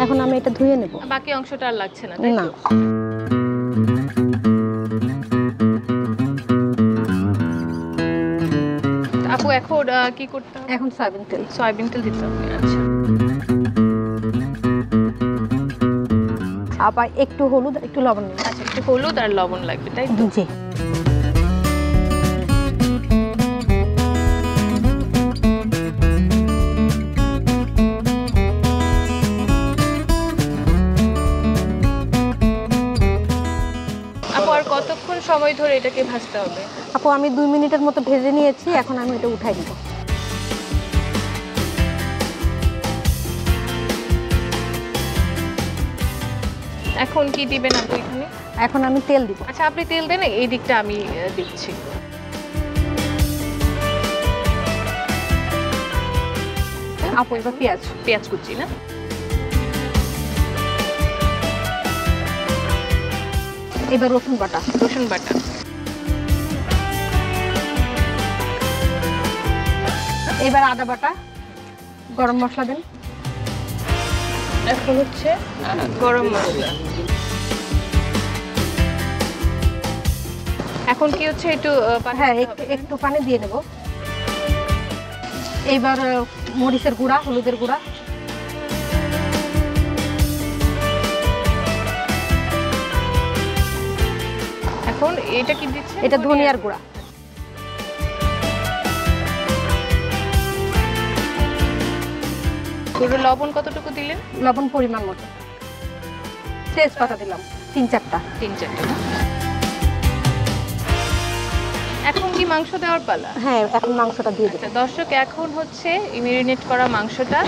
এখন আমি এটা ধুয়ে নেব। বাকি অংশটা আর লাগছে না, তাই না। তো? আপু এখন কি করতে হবে? এখন সয়াবিন তেল। সয়াবিন তেল দিতে হবে। আচ্ছা, আবার একটু হলুদ, একটু লবণ নেব। আচ্ছা, একটু হলুদ আর লবণ লাগবে, তাই তো? জি। আপু আর কতক্ষণ সময় ধরে এটাকে ভাজতে হবে? আপু আমি 2 মিনিটের মতো ভেজে নিয়েছি, এখন আমি এটা উঠাই দিব। এখন কি দিবেন আপু এখানে? এখন আমি তেল দিব। আচ্ছা, আপনি তেল দেন, এই দিকটা আমি দিচ্ছি। আপু এবার পেঁয়াজ। পেঁয়াজ কুচি না? এবার রসুন বাটা। রসুন বাটা। এবার আদা বাটা, গরম মশলা দেন। এখন হচ্ছে গরম মশলা। এখন কি হচ্ছে একটু হ্যাঁ, একটু পানি দিয়ে নেব। এবার মরিচের গুঁড়া, হলুদের গুঁড়া। এখন এটা কি দিচ্ছে? এটা ধনিয়ার গুঁড়া। পুরো লবণ কতটুকু দিলেন? লবণ পরিমাণ মতো। তেজপাতা দিলাম 3-4টা। 3-4টা। এখন কি মাংস দেওয়ার পালা? হ্যাঁ, এখন মাংসটা দিয়ে দেব। আচ্ছা দর্শক, এখন হচ্ছে ম্যারিনেট করা মাংসটা